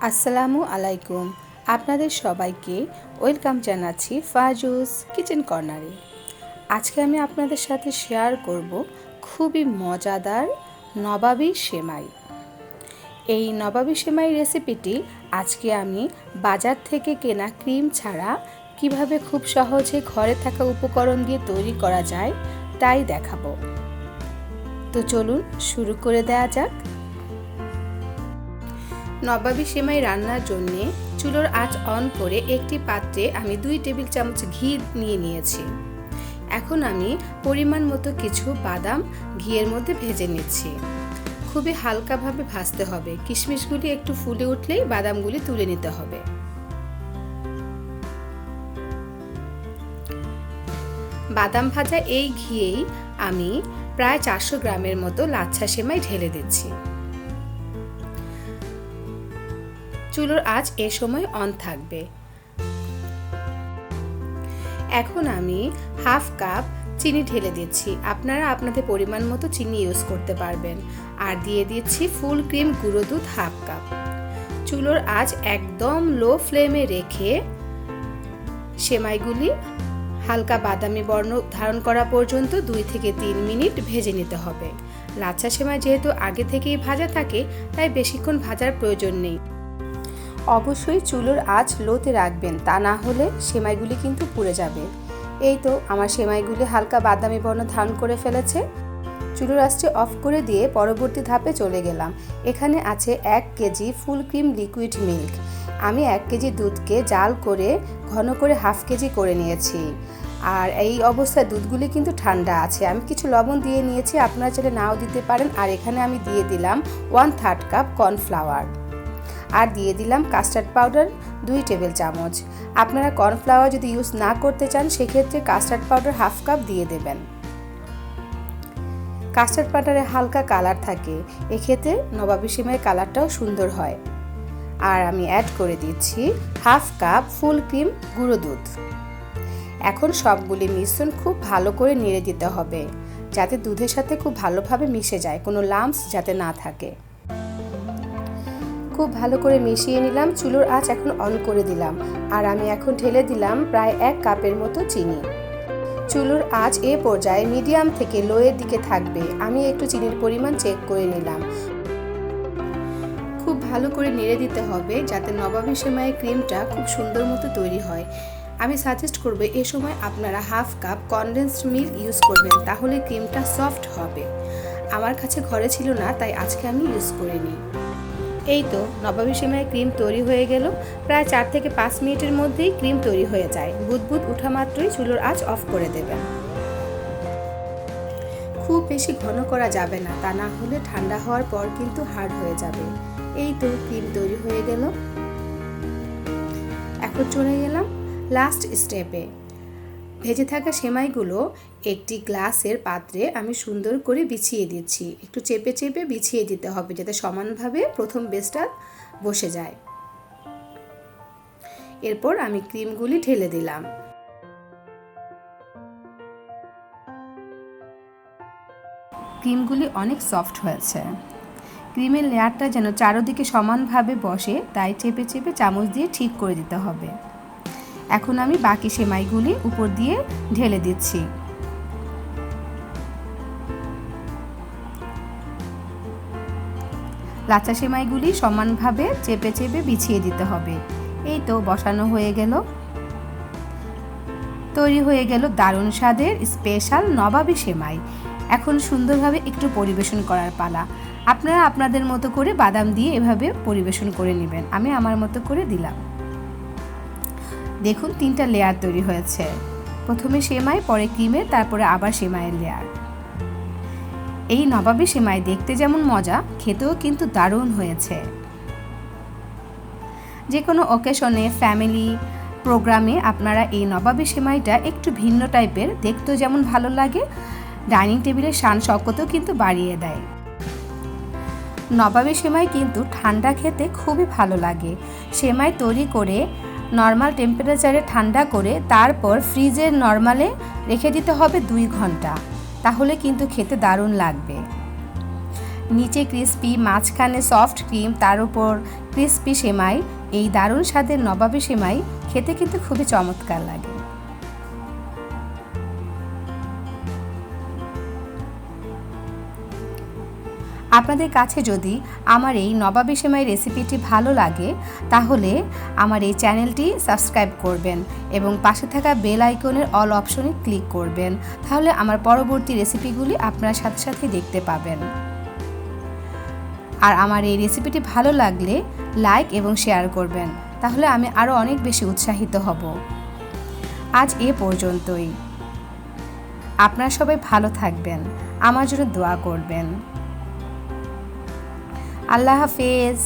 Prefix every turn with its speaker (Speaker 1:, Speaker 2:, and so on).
Speaker 1: আসসালামু আলাইকুম। আপনাদের সবাইকে ওয়েলকাম জানাচ্ছি ফাজুস কিচেন কর্নারে। আজকে আমি আপনাদের সাথে শেয়ার করব খুবই মজাদার নবাবী সেমাই। এই নবাবী সেমাই রেসিপিটি আজকে আমি বাজার থেকে কেনা ক্রিম ছাড়া কিভাবে খুব সহজে ঘরে থাকা উপকরণ দিয়ে তৈরি করা যায় তাই দেখাবো। তো চলুন শুরু করে দেওয়া যাক। নবাবী সেমাই রান্নার জন্য চুলোর আঁচ অন করে একটি পাত্রে আমি 2 টেবিল চামচ ঘি নিয়ে নিয়েছি। এখন আমি পরিমাণ মতো কিছু বাদাম ঘিয়ের মধ্যে ভেজে নিচ্ছি। খুবই হালকাভাবে ভাজতে হবে, কিশমিশগুলি একটু ফুলে উঠলেই বাদামগুলি তুলে নিতে হবে। বাদাম ভাজা এই ঘিয়েই আমি প্রায় 400 গ্রামের মতো লাচ্ছা সেমাই ঢেলে দিচ্ছি। চুলোর আঁচ এ সময় অন থাকবে। এখন আমি হাফ কাপ চিনি ঢেলে দিচ্ছি। আপনারা আপনাদের পরিমাণ মতো চিনি ইউজ করতে পারবেন। আর দিয়ে দিচ্ছি ফুল ক্রিম গুঁড়ো দুধ হাফ কাপ। চুলোর আঁচ একদম লো ফ্লেমে রেখে সেমাইগুলি হালকা বাদামি বর্ণ ধারণ করা পর্যন্ত 2 থেকে 3 মিনিট ভেজে নিতে হবে। লাচ্ছা সেমাই যেহেতু আগে থেকেই ভাজা থাকে তাই বেশিক্ষণ ভাজার প্রয়োজন নেই। অবশ্যই চুলোর আঁচ লোতে রাখবেন, তা না হলে সেমাইগুলি কিন্তু পুড়ে যাবে। এই তো আমার সেমাইগুলি হালকা বাদামি বর্ণ ধারণ করে ফেলেছে। চুলোর আঁচটি অফ করে দিয়ে পরবর্তী ধাপে চলে গেলাম। এখানে আছে 1 KG full cream liquid milk. আমি 1 কেজি দুধকে জাল করে ঘন করে হাফ কেজি করে নিয়েছি। আর এই অবস্থায় দুধগুলি কিন্তু ঠান্ডা আছে। আমি কিছু লবণ দিয়ে নিয়েছি, আপনারা চাইলে নাও দিতে পারেন। আর এখানে আমি দিয়ে দিলাম 1/3 কাপ কর্নফ্লাওয়ার। আর দিয়ে দিলাম কাস্টার্ড পাউডার 2 টেবিল চামচ। আপনারা কর্নফ্লাওয়ার যদি ইউজ না করতে চান সেক্ষেত্রে কাস্টার্ড পাউডার হাফ কাপ দিয়ে দেবেন। কাস্টার্ড পাউডারে হালকা কালার থাকে, এক্ষেত্রে নবাবী সেমাইয়ের কালারটাও সুন্দর হয়। আর আমি অ্যাড করে দিচ্ছি হাফ কাপ ফুল ক্রিম গুঁড়ো দুধ। এখন সবগুলি মিশ্রণ খুব ভালো করে নেড়ে দিতে হবে, যাতে দুধের সাথে খুব ভালোভাবে মিশে যায়, কোনো লাম্পস যাতে না থাকে। খুব ভালো করে মিশিয়ে নিলাম। চুলোর আঁচ এখন অন করে দিলাম। আর আমি এখন ঢেলে দিলাম প্রায় 1 কাপের মতো চিনি। চুলোর আঁচ এ পর্যায়ে মিডিয়াম থেকে লোয়ের দিকে থাকবে। আমি একটু চিনির পরিমাণ চেক করে নিলাম। খুব ভালো করে নেড়ে দিতে হবে যাতে নবাবী সেমাইয়ের ক্রিমটা খুব সুন্দর মতো তৈরি হয়। আমি সাজেস্ট করব এ সময় আপনারা half cup condensed milk use করবেন, তাহলে ক্রিমটা সফট হবে। আমার কাছে ঘরে ছিল না তাই আজকে আমি ইউজ করিনি। এই তো নবাবী সেমাইয়ের ক্রিম তৈরি হয়ে গেল। প্রায় 4 থেকে 5 মিনিটের মধ্যেই ক্রিম তৈরি হয়ে যায়। বুদবুদ ওঠা মাত্রই চুলোর আঁচ অফ করে দেবেন। খুব বেশি ঘন করা যাবে না, তা না হলে ঠান্ডা হওয়ার পর কিন্তু হার্ড হয়ে যাবে। এই তো ক্রিম তৈরি হয়ে গেল। এখন চলে গেলাম লাস্ট স্টেপে। ভেজে থাকা সেমাইগুলো একটি গ্লাসের পাত্রে আমি সুন্দর করে বিছিয়ে দিচ্ছি। একটু চেপে চেপে বিছিয়ে দিতে হবে যাতে সমানভাবে প্রথম বেসটা বসে যায়। এরপর আমি ক্রিমগুলি ঢেলে দিলাম। ক্রিমগুলি অনেক সফট হয়েছে। ক্রিমের লেয়ারটা যেন চারদিকে সমানভাবে বসে তাই চেপে চেপে চামচ দিয়ে ঠিক করে দিতে হবে। এখন আমি বাকি সেমাইগুলি উপর দিয়ে ঢেলে দিচ্ছি। লাচ্চা সেমাইগুলি সমানভাবে চেপে চেপে বিছিয়ে দিতে হবে। এই তো বসানো হয়ে গেল। তৈরি হয়ে গেল দারুণ স্বাদের স্পেশাল নবাবী সেমাই। এখন সুন্দরভাবে একটু পরিবেশন করার পালা। আপনারা আপনাদের মতো করে বাদাম দিয়ে এভাবে পরিবেশন করে নেবেন। আমি আমার মতো করে দিলাম। দেখুন 3টা লেয়ার তৈরি হয়েছে। প্রথমে সেমাই, পরে ক্রিমের, তারপরে আবার সেমাইয়ের লেয়ার। এই নবাবী সেমাই দেখতে যেমন মজা, খেতেও কিন্তু দারুণ হয়েছে। যে কোনো অকেশনে, ফ্যামিলি প্রোগ্রামে আপনারা এই নবাবী সেমাইটা একটু ভিন্ন টাইপের, দেখতেও যেমন ভালো লাগে, ডাইনিং টেবিলের শান শৌকতও কিন্তু বাড়িয়ে দেয়। নবাবী সেমাই কিন্তু ঠান্ডা খেতে খুবই ভালো লাগে। সেমাই তৈরি করে নর্মাল টেম্পারেচারে ঠান্ডা করে তারপর ফ্রিজের নর্মালে রেখে দিতে হবে 2 ঘন্টা, তাহলে কিন্তু খেতে দারুণ লাগবে। নিচে ক্রিস্পি, মাঝখানে সফট ক্রিম, তার উপর ক্রিস্পি সেমাই। এই দারুণ স্বাদের নবাবী সেমাই খেতে কিন্তু খুবই চমৎকার লাগে। আপনাদের কাছে যদি আমার এই নবাবী সেমাই রেসিপিটি ভালো লাগে তাহলে আমার এই চ্যানেলটি সাবস্ক্রাইব করবেন এবং পাশে থাকা বেল আইকনের অল অপশনে ক্লিক করবেন, তাহলে আমার পরবর্তী রেসিপিগুলি আপনারা সাথে সাথে দেখতে পাবেন। আর আমার এই রেসিপিটি ভালো লাগলে লাইক এবং শেয়ার করবেন, তাহলে আমি আরও অনেক বেশি উৎসাহিত হব। আজ এ পর্যন্তই। আপনারা সবাই ভালো থাকবেন, আমার জন্য দোয়া করবেন। আল্লাহ হাফেজ।